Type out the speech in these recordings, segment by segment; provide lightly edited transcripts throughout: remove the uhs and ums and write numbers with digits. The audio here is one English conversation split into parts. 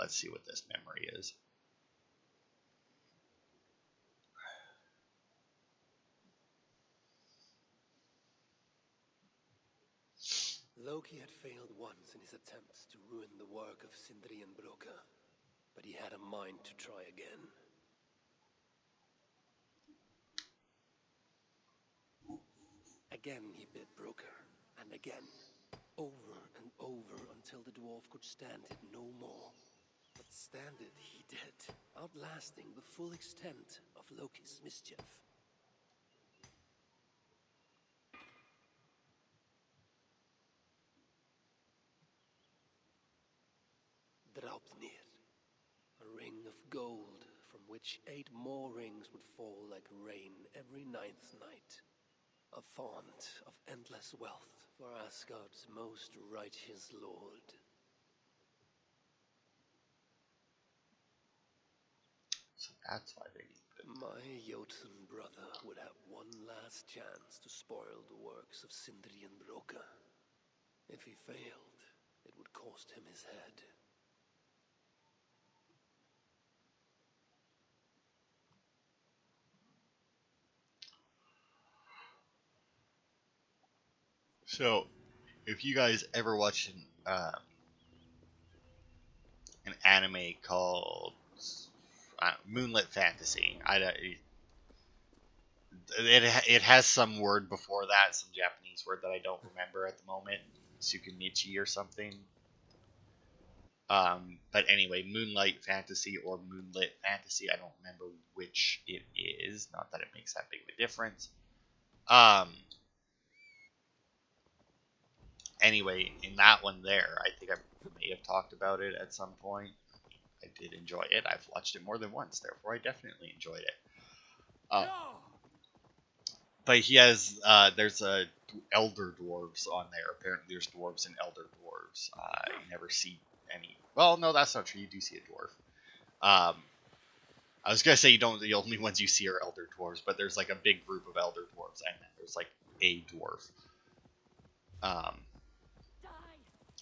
Let's see what this memory is. Loki had failed once in his attempts to ruin the work of Sindri and Broca, but he had a mind to try again. Again he bit Broca, and again, over and over until the dwarf could stand it no more. But stand it he did, outlasting the full extent of Loki's mischief. Draupnir, a ring of gold from which 8 more rings would fall like rain every 9th night. A font of endless wealth for Asgard's most righteous lord. So that's why they need it. My Jotun brother would have one last chance to spoil the works of Sindri and Broca. If he failed, it would cost him his head. So, if you guys ever watched an anime called Moonlit Fantasy, it has some word before that, some Japanese word that I don't remember at the moment, Tsukunichi or something. But anyway, Moonlight Fantasy or Moonlit Fantasy, I don't remember which it is. Not that it makes that big of a difference. Anyway, in that one there, I think I may have talked about it at some point. I did enjoy it. I've watched it more than once, therefore I definitely enjoyed it. But he has, there's elder dwarves on there. Apparently there's dwarves and elder dwarves. You never see any. Well, no, that's not true. You do see a dwarf. I was gonna say the only ones you see are elder dwarves, but there's like a big group of elder dwarves, and then there's like a dwarf.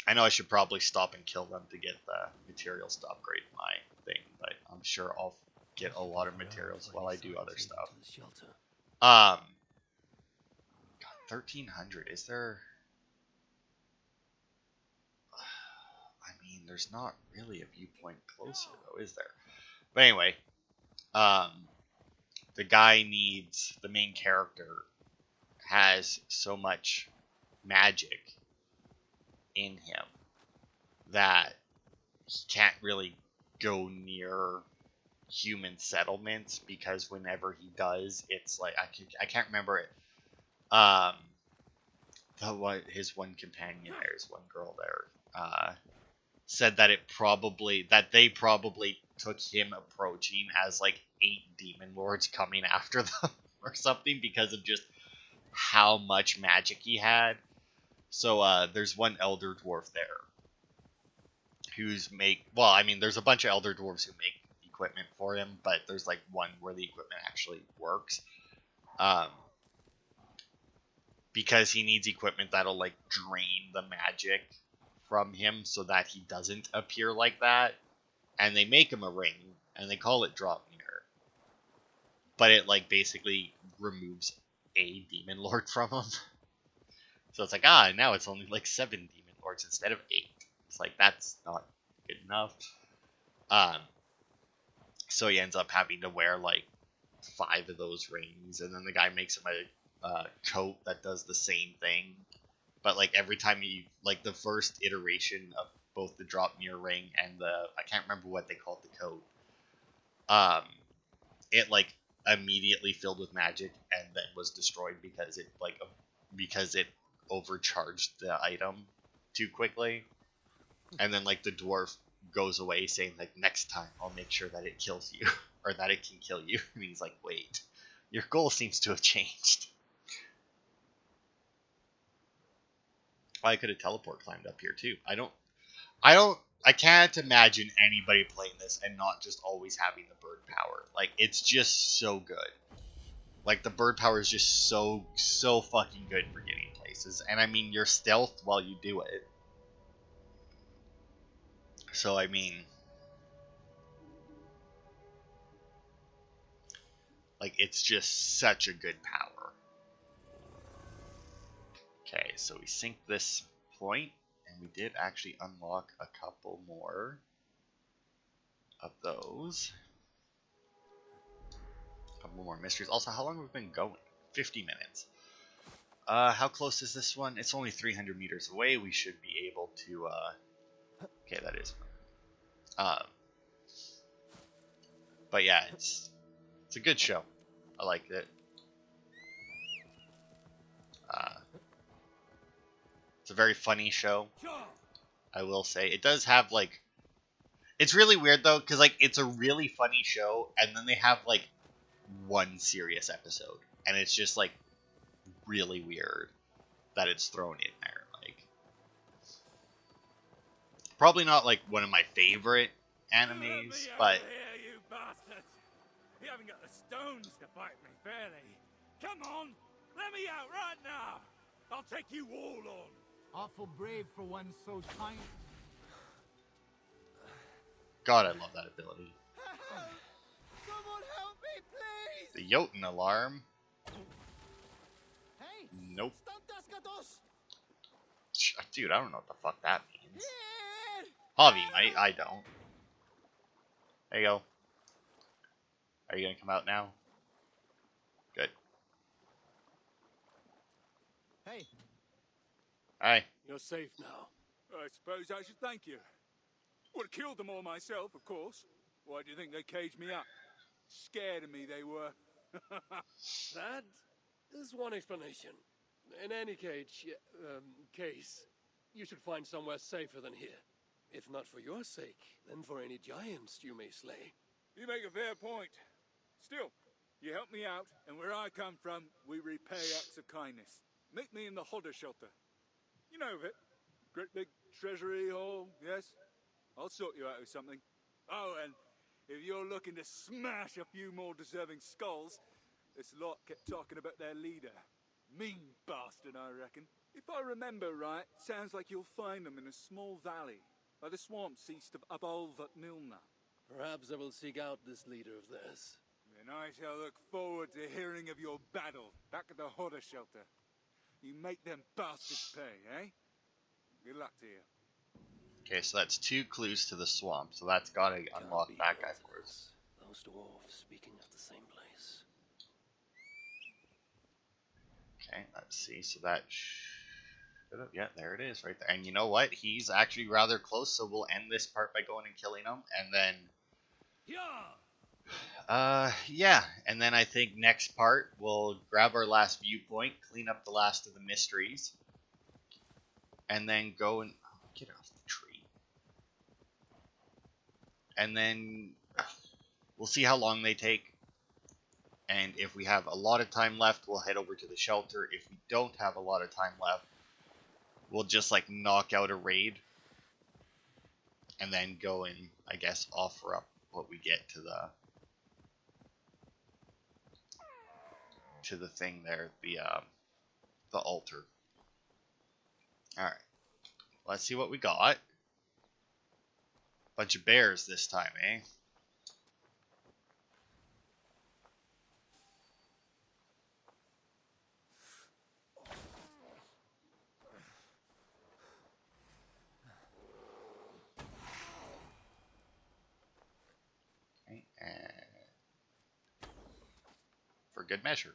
I know I should probably stop and kill them to get the materials to upgrade my thing, but I'm sure I'll get a lot of materials while I do other stuff. 1300, is there... I mean, there's not really a viewpoint closer, though, is there? But anyway, the guy needs... The main character has so much magic in him that he can't really go near human settlements, because whenever he does, it's like... I can't remember it. His one companion there, his one girl there, said that they probably took him approaching as like 8 demon lords coming after them or something, because of just how much magic he had. So there's one elder dwarf there who's there's a bunch of elder dwarves who make equipment for him, but there's like one where the equipment actually works. Because he needs equipment that'll like drain the magic from him so that he doesn't appear like that. And they make him a ring, and they call it Draupnir. But it like basically removes a demon lord from him. So it's like, now it's only like 7 demon lords instead of 8. It's like, that's not good enough. So he ends up having to wear like 5 of those rings, and then the guy makes him a coat that does the same thing. But like every time like the first iteration of both the Draupnir ring and I can't remember what they called the coat, it like immediately filled with magic and then was destroyed because it overcharged the item too quickly. And then like the dwarf goes away saying like, next time I'll make sure that it kills you or that it can kill you. And he's like, wait, your goal seems to have changed. I could have teleport climbed up here too. I can't imagine anybody playing this and not just always having the bird power. Like, it's just so good. Like, the bird power is just so fucking good for getting places. And I mean, you're stealth while you do it. So, I mean, Like, it's just such a good power. Okay, so we sync this point, and we did actually unlock a couple more of those. A couple more mysteries. Also, how long have we been going? 50 minutes. How close is this one? It's only 300 meters away. We should be able to, okay, that is. But yeah, it's a good show. I liked it. It's a very funny show, I will say. It does have, like... It's really weird, though, because, like, it's a really funny show, and then they have, like, one serious episode. And it's just, like, really weird that it's thrown in there. Like, probably not, like, one of my favorite animes, but... Here, you bastards! You haven't got the stones to fight me fairly. Come on, let me out right now. I'll take you all on. Awful brave for one so tiny. God, I love that ability. Someone help me, please! The Jotun alarm. Hey! Nope. Stantaskatos! Dude, I don't know what the fuck that means. Here! Havi might, I don't. There you go. Are you gonna come out now? Good. Hey! Hi. You're safe now. I suppose I should thank you. Would have killed them all myself, of course. Why do you think they caged me up? Scared of me, they were. That is one explanation. In any case, you should find somewhere safer than here. If not for your sake, then for any giants you may slay. You make a fair point. Still, you helped me out, and where I come from, we repay acts of kindness. Meet me in the Hugr shelter. You know of it. Great big treasury hall, yes? I'll sort you out with something. Oh, and if you're looking to smash a few more deserving skulls, this lot kept talking about their leader. Mean bastard, I reckon. If I remember right, sounds like you'll find them in a small valley, by the swamps east of Ivaldi. Perhaps I will seek out this leader of theirs. Then I shall look forward to hearing of your battle back at the Hugr shelter. You make them bastards pay, eh? Good luck to you. Okay, so that's 2 clues to the swamp, so that's gotta unlock that guy for us. Those dwarves speaking of the same place. Okay, let's see, so that yeah, there it is, right there. And you know what? He's actually rather close, so we'll end this part by going and killing him, and then... yeah, and then I think next part, we'll grab our last viewpoint, clean up the last of the mysteries, and then go and... Oh, get off the tree. And then we'll see how long they take. And if we have a lot of time left, we'll head over to the shelter. If we don't have a lot of time left, we'll just like knock out a raid. And then go and, I guess, offer up what we get to the thing there, the altar. Alright. Let's see what we got. Bunch of bears this time, eh? Okay, and for good measure.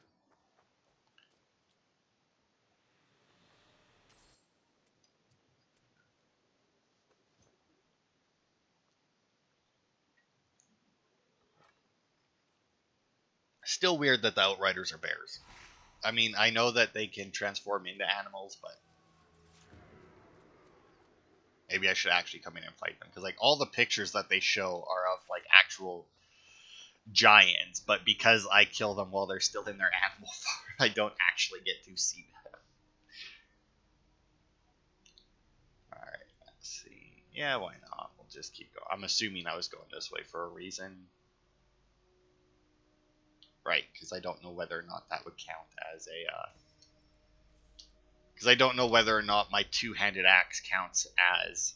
Still weird that the Outriders are bears. I mean, I know that they can transform into animals, but maybe I should actually come in and fight them. Because, like, all the pictures that they show are of, like, actual giants. But because I kill them while they're still in their animal form, I don't actually get to see them. Alright, let's see. Yeah, why not? We'll just keep going. I'm assuming I was going this way for a reason. Right, because I don't know whether or not that would count as a... Because I don't know whether or not my two-handed axe counts as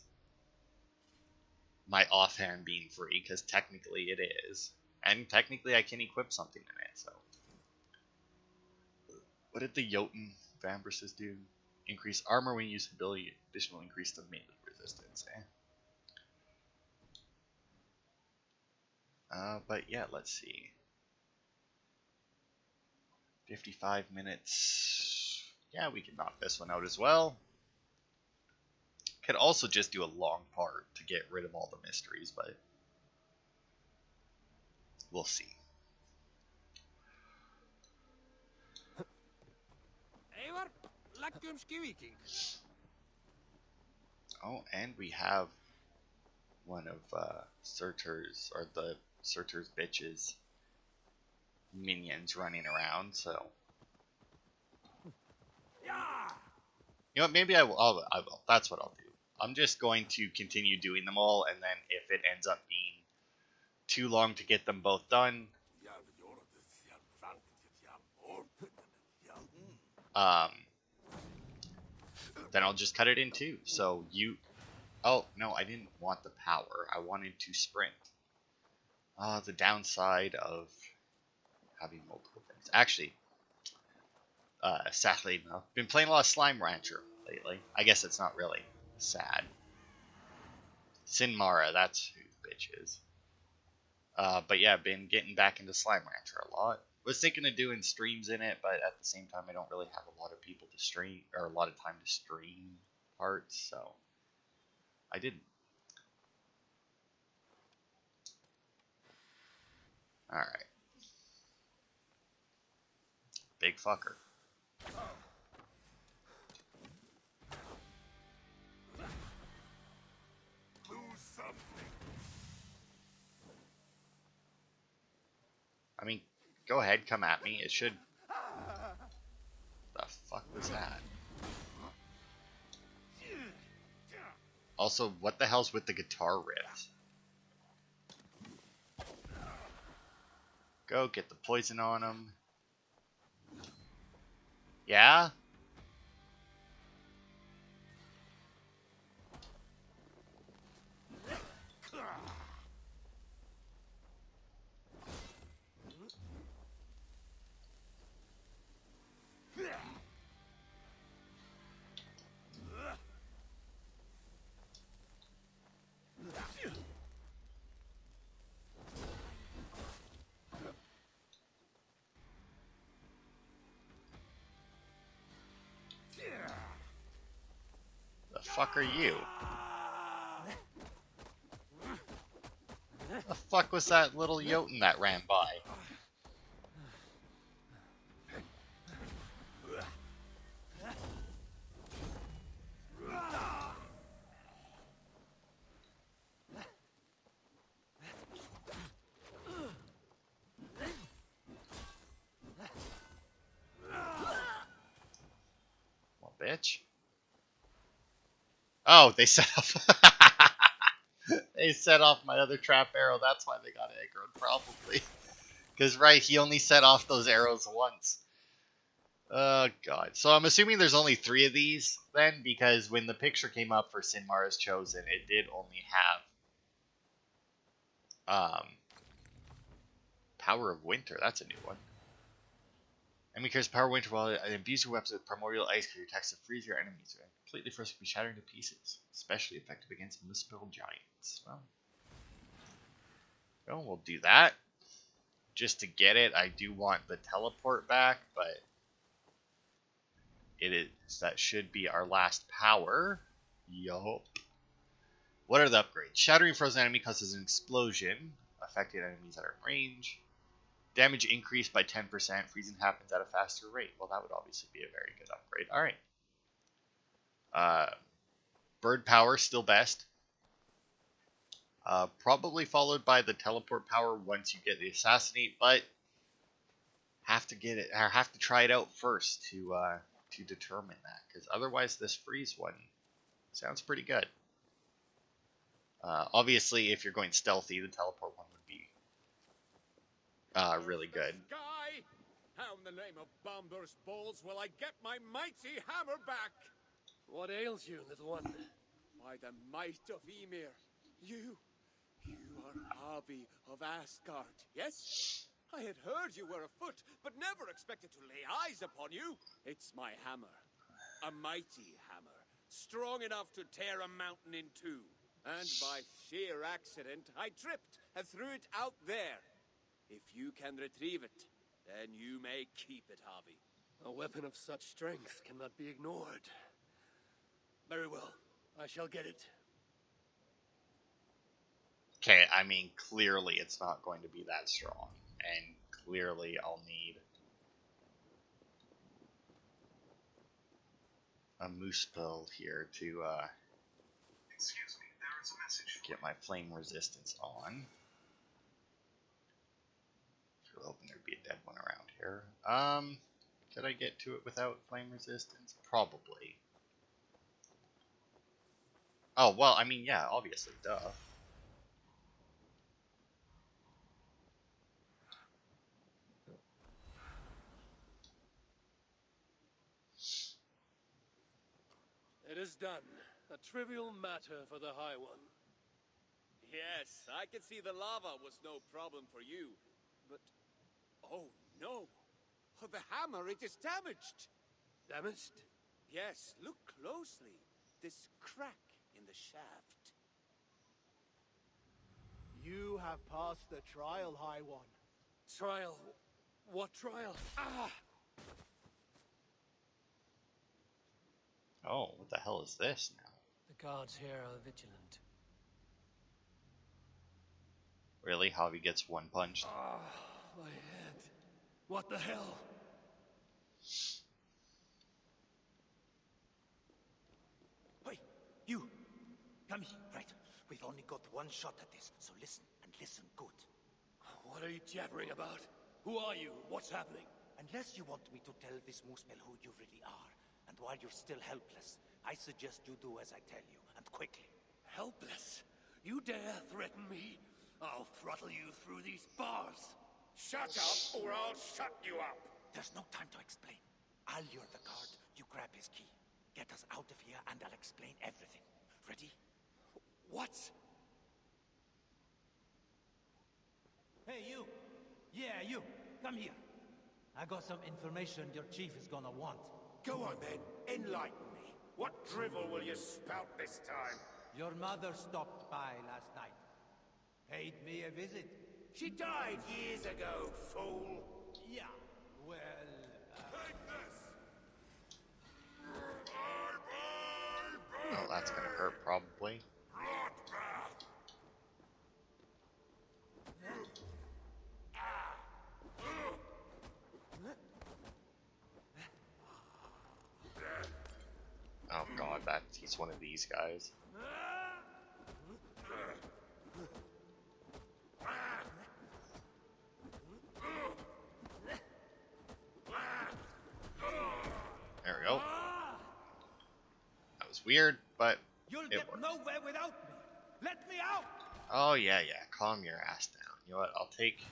my offhand being free, because technically it is. And technically I can equip something in it, so... What did the Jotun Vambraces do? Increase armor when you use ability. Additional increase the melee resistance. But yeah, let's see. 55 minutes. Yeah, we can knock this one out as well. Could also just do a long part to get rid of all the mysteries, but we'll see. Oh, and we have one of Surtur's, or the Surtur's bitches minions running around, so. You know what, maybe I will. That's what I'll do. I'm just going to continue doing them all, and then if it ends up being too long to get them both done, then I'll just cut it in two. So you... Oh, no, I didn't want the power. I wanted to sprint. The downside of having multiple things. Actually, sadly, I've been playing a lot of Slime Rancher lately. I guess it's not really sad. Sinmara, that's who the bitch is. But yeah, I've been getting back into Slime Rancher a lot. Was thinking of doing streams in it, but at the same time, I don't really have a lot of people to stream, or a lot of time to stream parts, so I didn't. Alright. Big fucker. I mean, go ahead, come at me. It should... The fuck was that? Also, what the hell's with the guitar riffs? Go get the poison on him. Yeah? The fuck are you? The fuck was that little Jotun that ran by? Well, bitch. Oh, they set off. They set off my other trap arrow. That's why they got aggroed, probably. Because, right, he only set off those arrows once. Oh, God. So I'm assuming there's only 3 of these, then? Because when the picture came up for Sinmara's Chosen, it did only have... Power of Winter. That's a new one. Enemy carries Power of Winter while it imbues your weapons with Primordial Ice because your attacks to freeze your enemies. Completely forced to be shattered to pieces. Especially effective against Municipal Giants. Well, we'll do that. Just to get it, I do want the teleport back, but it is, that should be our last power. Yup. What are the upgrades? Shattering frozen enemy causes an explosion, affecting enemies that are in range. Damage increased by 10%. Freezing happens at a faster rate. Well, that would obviously be a very good upgrade. Alright. Bird power, still best. Probably followed by the teleport power once you get the assassinate, but have to get it, or have to try it out first to determine that, because otherwise this freeze one sounds pretty good. Obviously, if you're going stealthy, the teleport one would be really good. Guy, how in the name of Bomber's balls will I get my mighty hammer back? What ails you, little one? By the might of Ymir, you are Havi of Asgard, yes? I had heard you were afoot, but never expected to lay eyes upon you. It's my hammer. A mighty hammer. Strong enough to tear a mountain in two. And by sheer accident, I tripped and threw it out there. If you can retrieve it, then you may keep it, Havi. A weapon of such strength cannot be ignored. Very well. I shall get it. Okay, I mean, clearly it's not going to be that strong. And clearly I'll need a moose pill here to, excuse me, there is a message. Get my flame resistance on. I was hoping there'd be a dead one around here. Could I get to it without flame resistance? Probably. Oh, well, I mean, yeah, obviously, duh. It is done. A trivial matter for the High One. Yes, I can see the lava was no problem for you. But, oh no. Oh, the hammer, it is damaged. Damaged? Yes, look closely. This crack in the shaft. You have passed the trial, High One. Trial? What trial? Ah! Oh, what the hell is this now? The guards here are vigilant. Really? Javi gets one punched? Ah, my head. What the hell? Hey, you! Come here, right? We've only got one shot at this, so listen, and listen good. What are you jabbering about? Who are you? What's happening? Unless you want me to tell this Moosepel who you really are, and while you're still helpless, I suggest you do as I tell you, and quickly. Helpless? You dare threaten me? I'll throttle you through these bars. Shut up, or I'll shut you up. There's no time to explain. I'll lure the guard, you grab his key. Get us out of here, and I'll explain everything. Ready? What? Hey, you! Yeah, you! Come here. I got some information your chief is gonna want. Go on then, enlighten me. What drivel will you spout this time? Your mother stopped by last night. Paid me a visit. She died years ago, fool. Yeah, well... Take this! Oh, that's gonna hurt, probably. Oh god, he's one of these guys. There we go. That was weird, but You'll it get worked. nowhere without me. Let me out! Oh yeah, calm your ass down. You know what, I'll take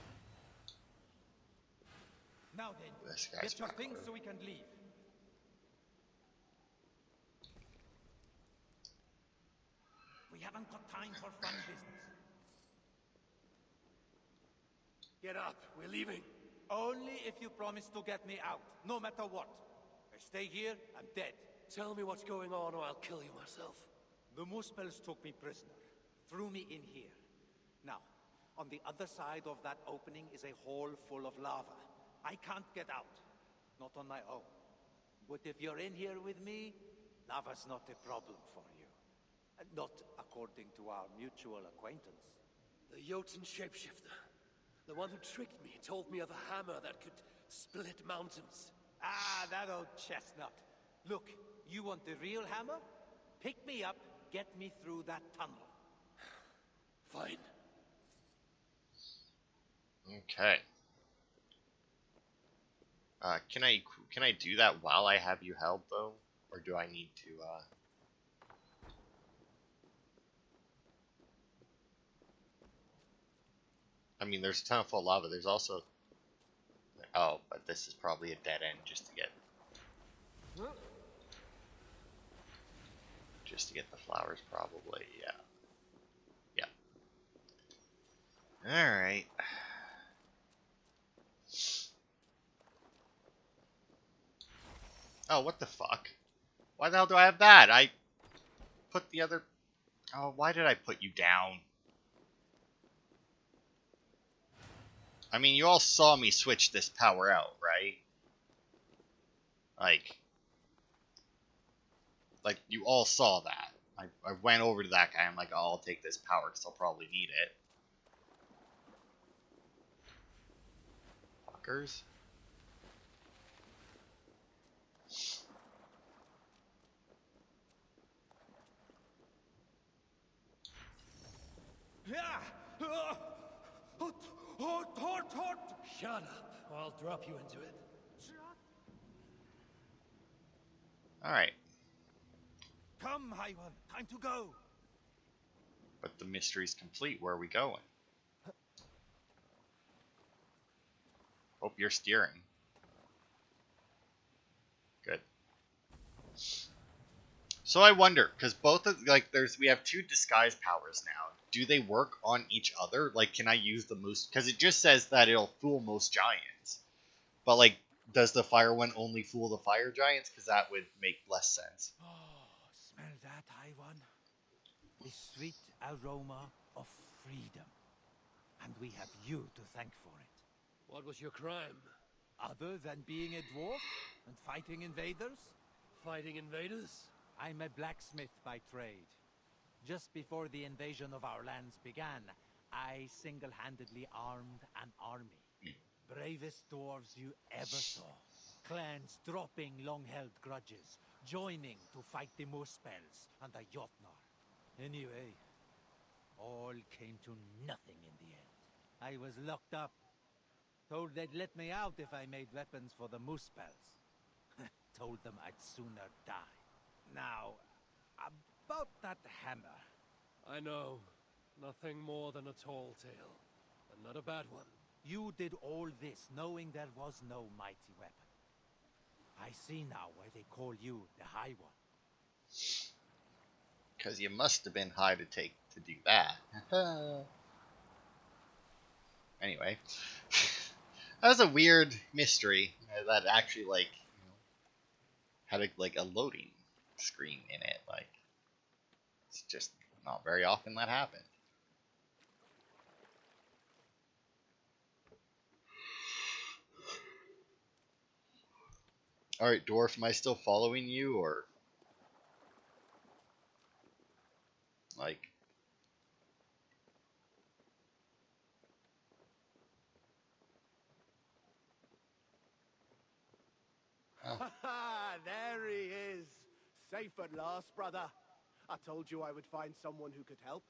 Now then, this guy's get your power. things so we can leave. We haven't got time for fun business. Get up. We're leaving. Only if you promise to get me out, no matter what. I stay here, I'm dead. Tell me what's going on or I'll kill you myself. The Moosepels took me prisoner, threw me in here. Now, on the other side of that opening is a hole full of lava. I can't get out, not on my own. But if you're in here with me, lava's not a problem for you. Not according to our mutual acquaintance. The Jotun shapeshifter. The one who tricked me, told me of a hammer that could split mountains. Ah, that old chestnut. Look, you want the real hammer? Pick me up, get me through that tunnel. Fine. Okay. Can I do that while I have you held though, or do I need to? I mean, there's a ton of full lava. There's also. Oh, but this is probably a dead end just to get. Just to get the flowers, probably. Yeah. Yeah. All right. Oh, what the fuck? Why the hell do I have that? I put the other... Oh, why did I put you down? I mean, you all saw me switch this power out, right? Like you all saw that. I went over to that guy. I'm like, oh, I'll take this power because I'll probably need it. Fuckers. Shut up, or I'll drop you into it. Alright. Come, High One, time to go. But the mystery's complete. Where are we going? Hope you're steering. Good. So I wonder, because both of we have two disguise powers now. Do they work on each other? Like, can I use the moose? Because it just says that it'll fool most giants. But like, does the fire one only fool the fire giants? Because that would make less sense. Oh, smell that, High One? The sweet aroma of freedom. And we have you to thank for it. What was your crime? Other than being a dwarf and fighting invaders? Fighting invaders? I'm a blacksmith by trade. Just before the invasion of our lands began, I single-handedly armed an army. Bravest dwarves you ever saw. Clans dropping long-held grudges, joining to fight the Muspels and the Jotnar. Anyway, all came to nothing in the end. I was locked up. Told they'd let me out if I made weapons for the Muspels. Told them I'd sooner die. Now, about that hammer. I know. Nothing more than a tall tale. And not a bad one. You did all this knowing there was no mighty weapon. I see now why they call you the High One. Because you must have been high to do that. Anyway. That was a weird mystery that actually, like, you know, had a loading screen in it. Like, it's just not very often that happens. Alright, Dwarf, am I still following you, or... like... Ha ha! There he is! Safe at last, brother. I told you I would find someone who could help.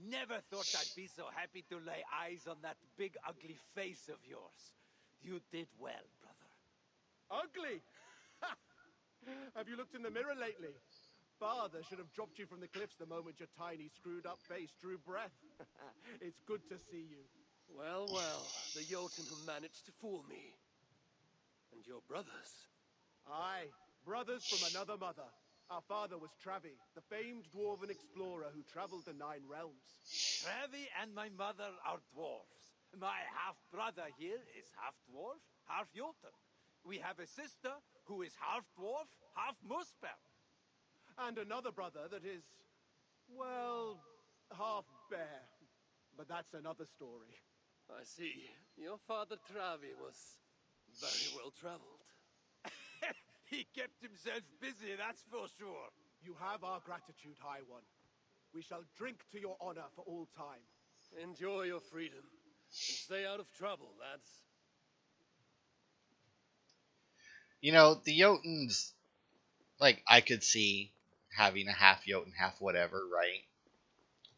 Never thought I'd be so happy to lay eyes on that big ugly face of yours. You did well, brother. Ugly? Ha! Have you looked in the mirror lately? Father should have dropped you from the cliffs the moment your tiny, screwed-up face drew breath. It's good to see you. Well, well, the Jotun who managed to fool me. And your brothers. Aye, brothers from another mother. Our father was Travi, the famed dwarven explorer who traveled the 9 realms. Travi and my mother are dwarves. My half-brother here is half-dwarf, half-Jotun. We have a sister who is half-dwarf, half-Muspel. And another brother that is, well, half-bear. But that's another story. I see. Your father Travi was very well traveled. He kept himself busy, that's for sure. You have our gratitude, High One. We shall drink to your honor for all time. Enjoy your freedom. And stay out of trouble, lads. You know, the Jotuns, like, I could see having a half Jotun, half whatever, right?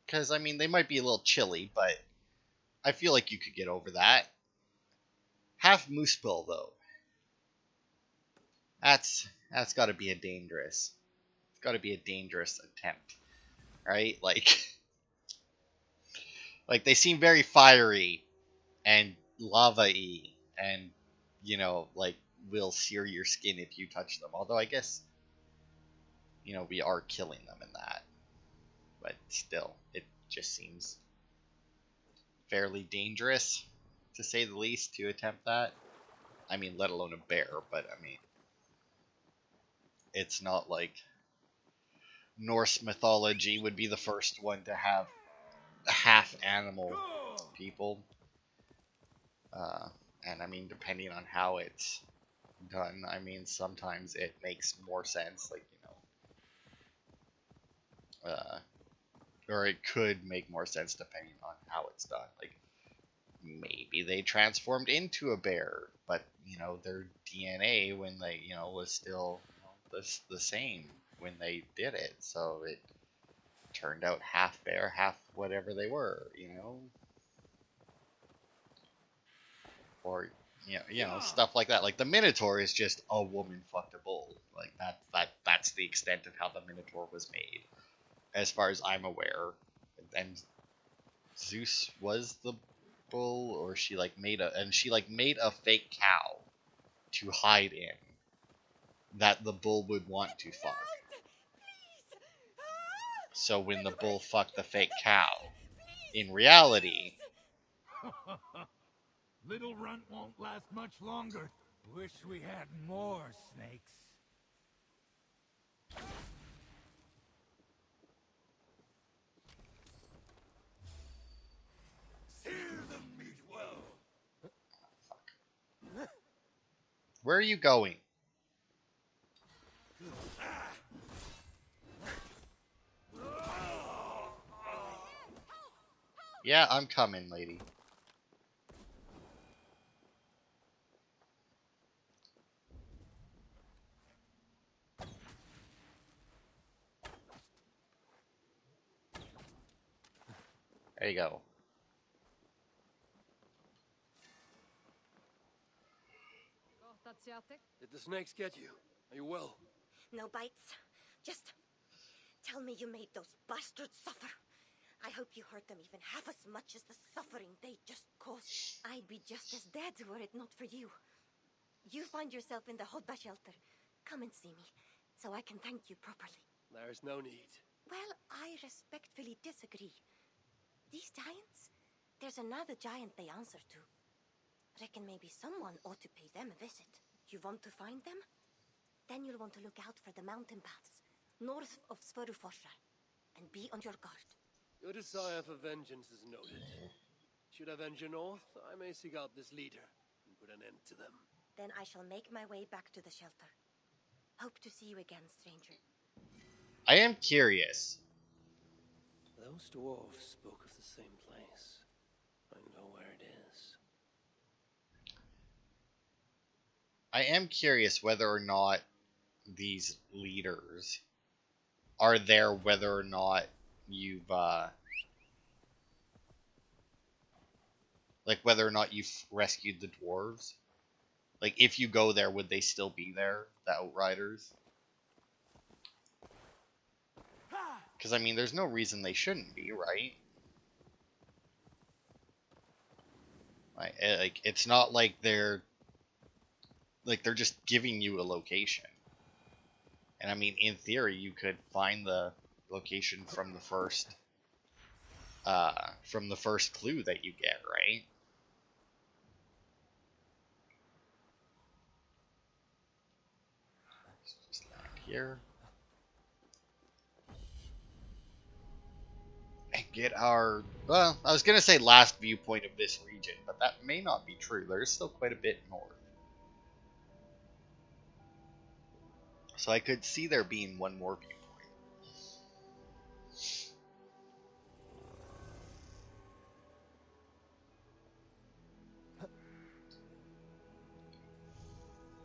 Because, I mean, they might be a little chilly, but I feel like you could get over that. Half Muspel, though. That's got to be a dangerous. It's got to be a dangerous attempt, right? Like they seem very fiery and lava-y, and you know, like will sear your skin if you touch them. Although I guess, you know, we are killing them in that, but still, it just seems fairly dangerous, to say the least, to attempt that. I mean, let alone a bear, but I mean. it's not like Norse mythology would be the first one to have half animal people. Uh, and I mean, depending on how it's done, I mean, sometimes it makes more sense, like, or it could make more sense depending on how it's done. Like, maybe they transformed into a bear, but, their DNA when they, was still the same when they did it. So it turned out half bear, half whatever they were. Or stuff like that. Like the Minotaur is just a woman fucked a bull. Like that's the extent of how the Minotaur was made, as far as I'm aware. And Zeus was the bull, or she made a fake cow to hide in that the bull would want to fuck. So when the bull fucked the fake cow, in reality, Little runt won't last much longer. Wish we had more snakes. Sear the meat well. where are you going? Yeah, I'm coming, lady. There you go. Did the snakes get you? Are you well? No bites. Just tell me you made those bastards suffer. I hope you hurt them even half as much as the suffering they just caused. I'd be just as dead were it not for you. You find yourself in the Hodda shelter. Come and see me, so I can thank you properly. There's no need. Well, I respectfully disagree. These giants, there's another giant they answer to. Reckon maybe someone ought to pay them a visit. You want to find them? Then you'll want to look out for the mountain paths, north of Svöruforsar, and be on your guard. Your desire for vengeance is noted. Should I venture north, I may seek out this leader and put an end to them. Then I shall make my way back to the shelter. Hope to see you again, stranger. I am curious. Those dwarves spoke of the same place. I know where it is. I am curious whether or not these leaders are there, whether or not you've whether or not you've rescued the dwarves. Like, if you go there, would they still be there, the Outriders? Because, I mean, there's no reason they shouldn't be, right? It's not like they're just giving you a location. And, I mean, in theory, you could find the location from the first clue that you get, right? Let's just land here. And get our, well, I was going to say last viewpoint of this region, but that may not be true. There's still quite a bit north. So I could see there being one more viewpoint.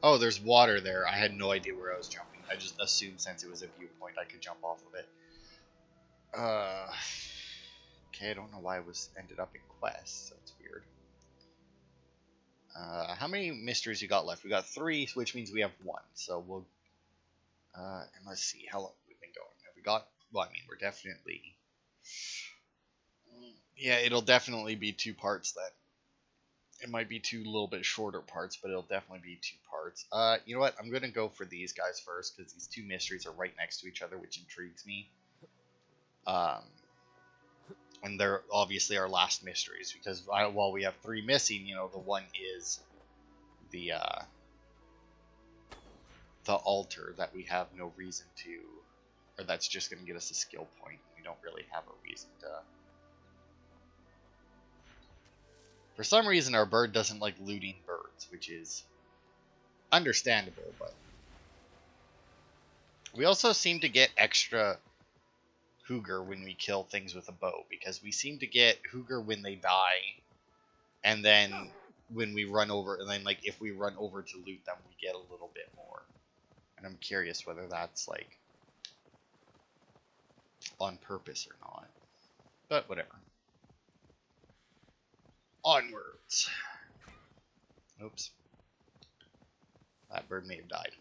Oh, there's water there. I had no idea where I was jumping. I just assumed since it was a viewpoint I could jump off of it. Okay, I don't know why I ended up in quests. That's weird. How many mysteries you got left? We got 3, which means we have 1. So we'll... and let's see, how long we've been going. Have we got... Well, I mean, we're definitely... Yeah, it'll definitely be 2 parts then. It might be 2 little bit shorter parts, but it'll definitely be 2 parts. You know what? I'm going to go for these guys first, because these 2 mysteries are right next to each other, which intrigues me. And they're obviously our last mysteries, because while we have 3 missing, the one is the the altar that we have no reason to, or that's just going to get us a skill point. We don't really have a reason to. For some reason, our bird doesn't like looting birds, which is understandable, but we also seem to get extra Hugr when we kill things with a bow, because we seem to get Hugr when they die, and then when we run over, and then like if we run over to loot them, we get a little bit more. And I'm curious whether that's like on purpose or not. But whatever. Onwards. Oops. That bird may have died.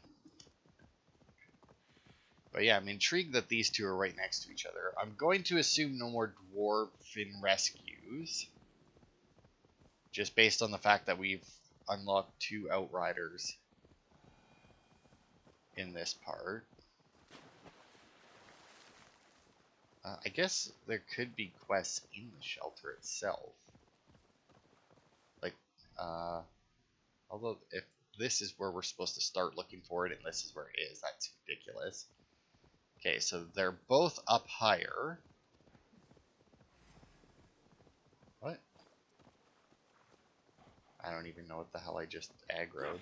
But yeah, I'm intrigued that these two are right next to each other. I'm going to assume no more dwarven rescues. Just based on the fact that we've unlocked 2 outriders in this part. I guess there could be quests in the shelter itself. Like, although if this is where we're supposed to start looking for it and this is where it is, that's ridiculous. Okay, so they're both up higher. What? I don't even know what the hell I just aggroed.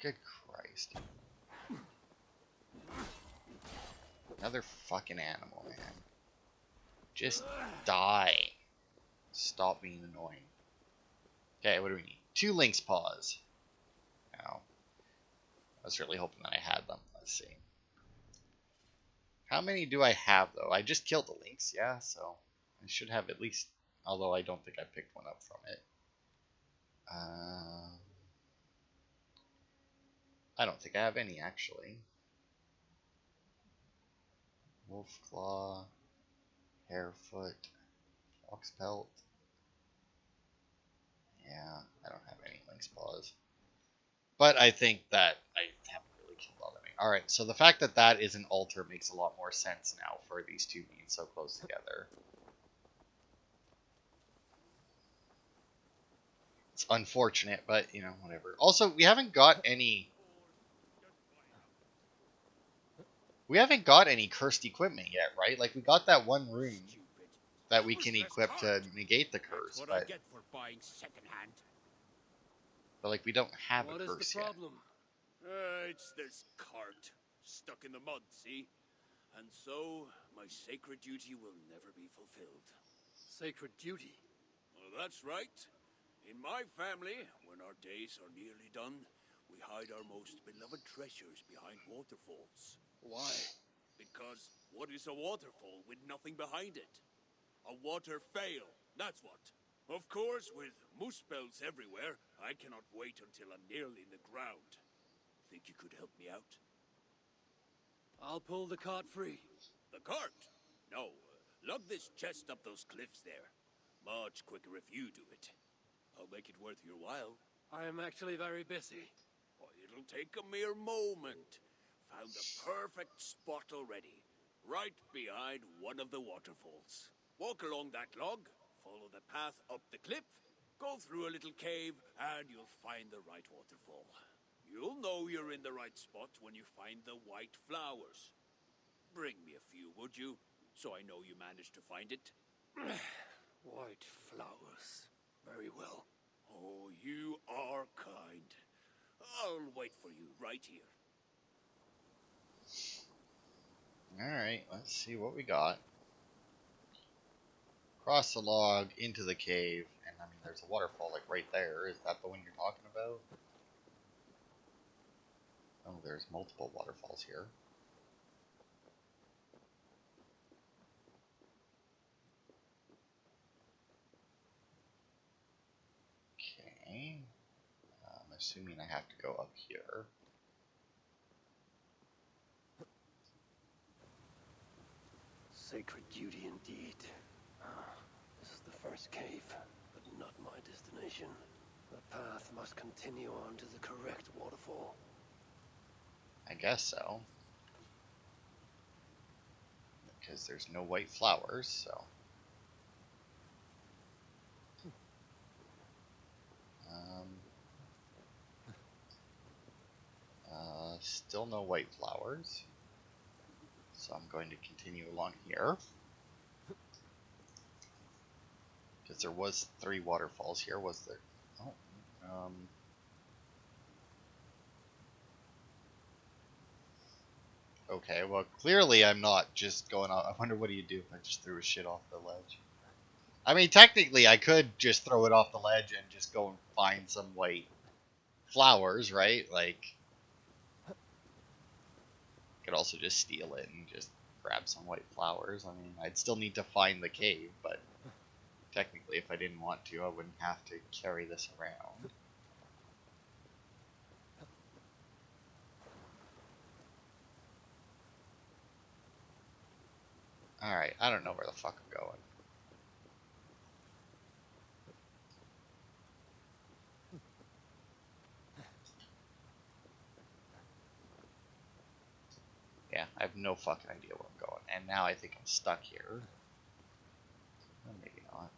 Good Christ. Another fucking animal, man. Just die. Stop being annoying. Okay, what do we need? 2 lynx paws. Now, I was really hoping that I had them. Let's see. How many do I have, though? I just killed the lynx, yeah, so I should have at least, although I don't think I picked one up from it. I don't think I have any, actually. Wolf claw, harefoot, fox pelt. Yeah, I don't have any lynx paws. But I think that I haven't really killed all of them. Alright, so the fact that that is an altar makes a lot more sense now for these two being so close together. It's unfortunate, but, you know, whatever. Also, we haven't got any cursed equipment yet, right? Like, we got that one rune that we can equip to negate the curse, That's what but I get for buying secondhand. like we don't have What a is curse the yet. problem? It's this cart stuck in the mud, see? And so, my sacred duty will never be fulfilled. Sacred duty. Well, that's right. In my family, when our days are nearly done, we hide our most beloved treasures behind waterfalls. Why? Because what is a waterfall with nothing behind it? A water fail, that's what. Of course, with moose spells everywhere, I cannot wait until I'm nearly in the ground. Think you could help me out? I'll pull the cart free. The cart? No. Lug this chest up those cliffs there. Much quicker if you do it. I'll make it worth your while. I am actually very busy. Oh, it'll take a mere moment. Found the perfect spot already. Right behind one of the waterfalls. Walk along that log, follow the path up the cliff, go through a little cave, and you'll find the right waterfall. You'll know you're in the right spot when you find the white flowers. Bring me a few, would you? So I know you managed to find it. White flowers. Very well. Oh, you are kind. I'll wait for you right here. Alright, let's see what we got. Cross the log into the cave, and I mean there's a waterfall like right there. Is that the one you're talking about? Oh, there's multiple waterfalls here. Okay. I'm assuming I have to go up here. Sacred duty indeed. This is the first cave, but not my destination. The path must continue on to the correct waterfall. I guess so. Because there's no white flowers, so still no white flowers. So I'm going to continue along here. Because there was 3 waterfalls here, was there? Oh, okay, well, clearly I'm not just going out. I wonder what do you do if I just threw a shit off the ledge? I mean, technically, I could just throw it off the ledge and just go and find some white flowers, right? Like, could also just steal it and just grab some white flowers. I mean, I'd still need to find the cave, but technically, if I didn't want to, I wouldn't have to carry this around. Alright, I don't know where the fuck I'm going. Yeah, I have no fucking idea where I'm going. And now I think I'm stuck here. Well, maybe not.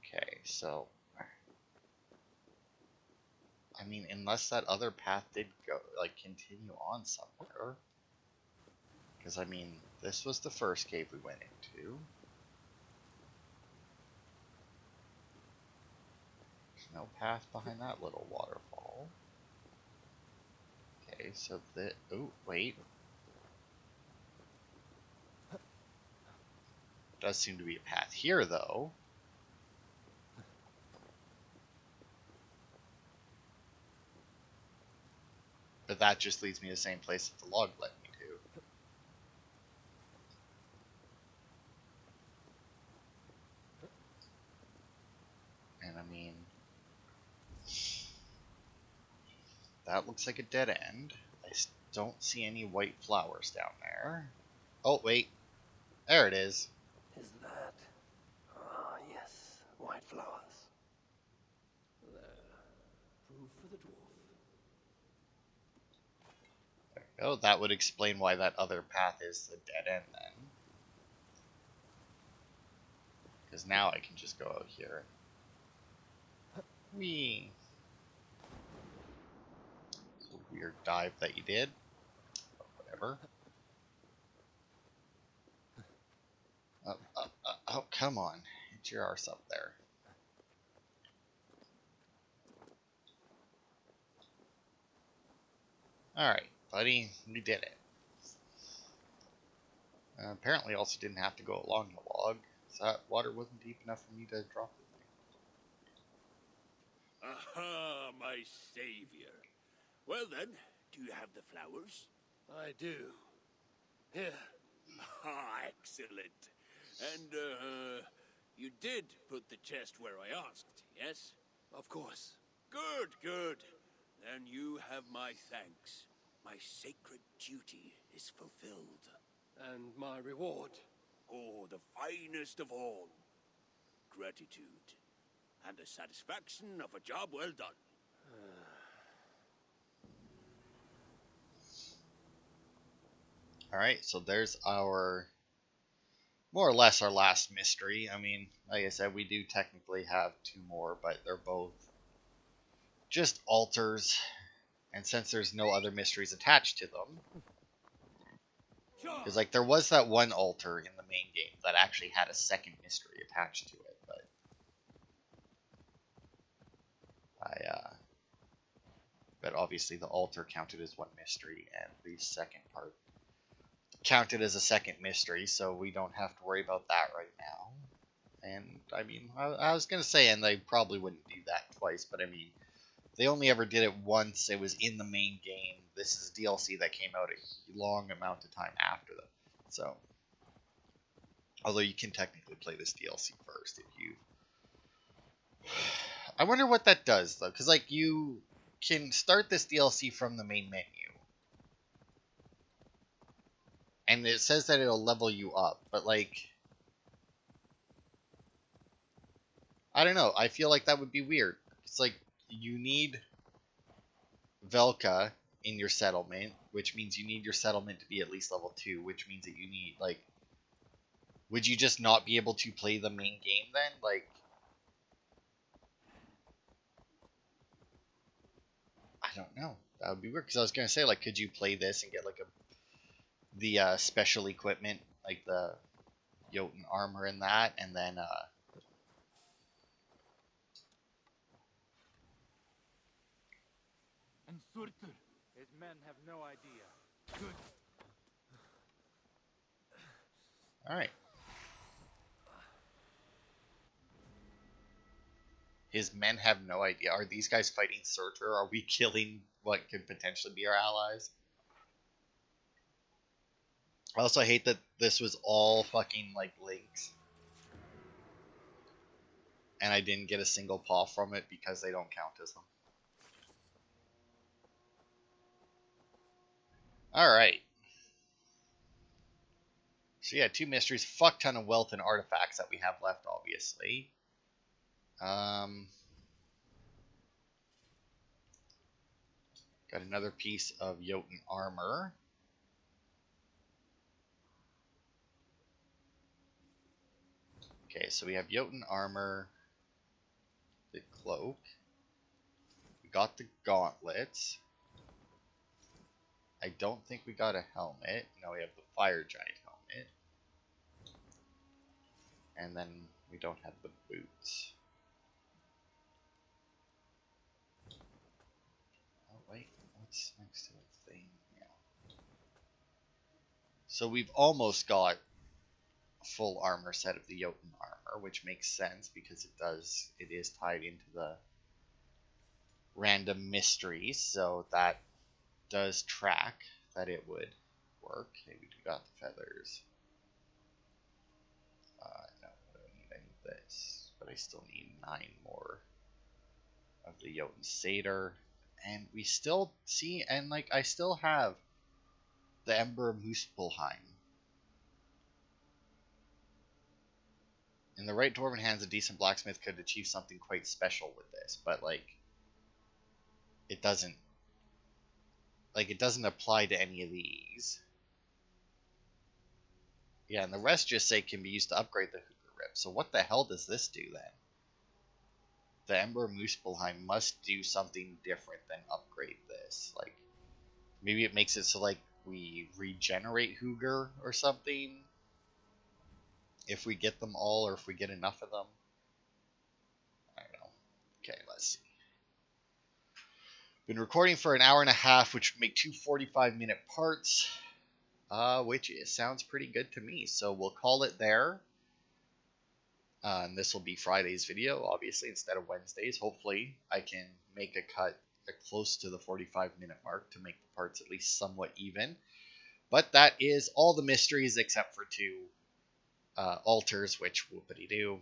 Okay, so... I mean, unless that other path did go, like, continue on somewhere. Because, I mean, this was the first cave we went into. There's no path behind that little waterfall. Okay, so the... Oh, wait. Does seem to be a path here, though. But that just leads me to the same place that the log led me to. And I mean... That looks like a dead end. I don't see any white flowers down there. Oh, wait. There it is. Is that? Ah, yes, white flowers. There. Proof for the dwarf. There we go. That would explain why that other path is the dead end then. Because now I can just go out here. Whee! It's a weird dive that you did. But whatever. Oh, come on. Get your arse up there. Alright, buddy. We did it. Apparently also didn't have to go along the log. So that water wasn't deep enough for me to drop the thing. Aha, my savior. Well then, do you have the flowers? I do. Here. Ah, excellent. And, you did put the chest where I asked, yes? Of course. Good, good. Then you have my thanks. My sacred duty is fulfilled. And my reward. Oh, the finest of all. Gratitude. And the satisfaction of a job well done. Alright, so there's our... more or less our last mystery. I mean, like I said, we do technically have 2 more, but they're both just altars. And since there's no other mysteries attached to them... Because, like, there was that one altar in the main game that actually had a second mystery attached to it, but... But obviously the altar counted as one mystery, and the second part counted as a second mystery, so we don't have to worry about that right now. And, I mean, I was going to say, and they probably wouldn't do that twice, but I mean, they only ever did it once. It was in the main game. This is DLC that came out a long amount of time after them. So, although you can technically play this DLC first if you... I wonder what that does, though, because, like, you can start this DLC from the main menu. And it says that it'll level you up, but, like... I don't know. I feel like that would be weird. It's like, you need Velka in your settlement. which means you need your settlement to be at least level 2, which means that you need, like... Would you just not be able to play the main game then? Like... I don't know. That would be weird, because I was going to say, like, could you play this and get, like, the special equipment, like the Jotun armor and that, and then, And Surtur, his men have no idea. Good. Alright. His men have no idea. Are these guys fighting Surtur? Are we killing what could potentially be our allies? I also hate that this was all fucking, like, links. And I didn't get a single paw from it because they don't count as them. Alright. So yeah, 2 mysteries, fuck ton of wealth and artifacts that we have left, obviously. Got another piece of Jotun armor. Okay, so we have Jotun armor, the cloak. We got the gauntlets. I don't think we got a helmet. No, we have the fire giant helmet. And then we don't have the boots. Oh wait, what's next to the thing? Yeah. So we've almost got a full armor set of the Jotun armor, which makes sense because it is tied into the random mysteries, so that does track that it would work. Okay, we got the feathers. No, I don't need any of this, but I still need 9 more of the Jotun Satyr. And we still see, and like, I still have the Ember Muspelheim. In the right dwarven hands, a decent blacksmith could achieve something quite special with this, but like, it doesn't apply to any of these. Yeah, and the rest just say can be used to upgrade the Hugr Rib. So what the hell does this do then? The Ember Muspelheim must do something different than upgrade this. Like, maybe it makes it so like we regenerate Hugr or something. If we get them all, or if we get enough of them. I don't know. Okay, let's see. Been recording for an hour and a half, which would make 2 45-minute parts. Which sounds pretty good to me. So we'll call it there. And this will be Friday's video, obviously, instead of Wednesday's. Hopefully, I can make a cut close to the 45-minute mark to make the parts at least somewhat even. But that is all the mysteries except for 2 altars, which whoopity-doo.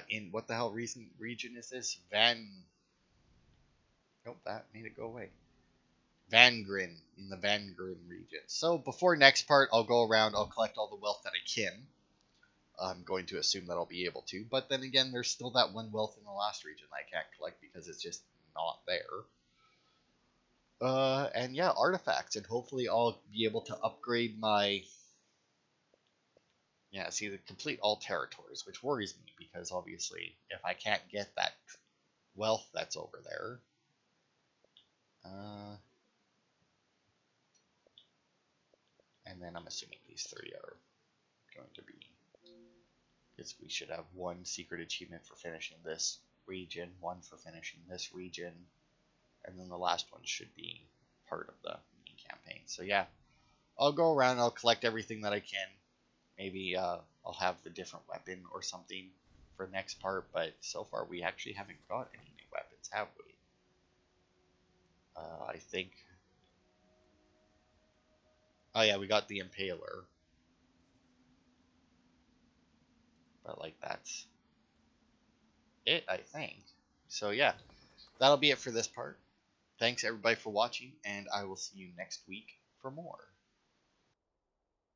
In what the hell region is this? Nope, that made it go away. Vangrinn, in the Vangrinn region. So before next part, I'll go around, I'll collect all the wealth that I can. I'm going to assume that I'll be able to, but then again, there's still that 1 wealth in the last region that I can't collect because it's just not there. And yeah, artifacts, and hopefully I'll be able to upgrade my... Yeah, see, the complete all territories, which worries me, because obviously, if I can't get that wealth that's over there... and then I'm assuming these 3 are going to be... because we should have 1 secret achievement for finishing this region, 1 for finishing this region, and then the last one should be part of the main campaign. So yeah, I'll go around, I'll collect everything that I can. Maybe I'll have the different weapon or something for next part, but so far we actually haven't got any new weapons, have we? I think... oh yeah, we got the Impaler. But like, that's it, I think. So yeah, that'll be it for this part. Thanks everybody for watching, and I will see you next week for more.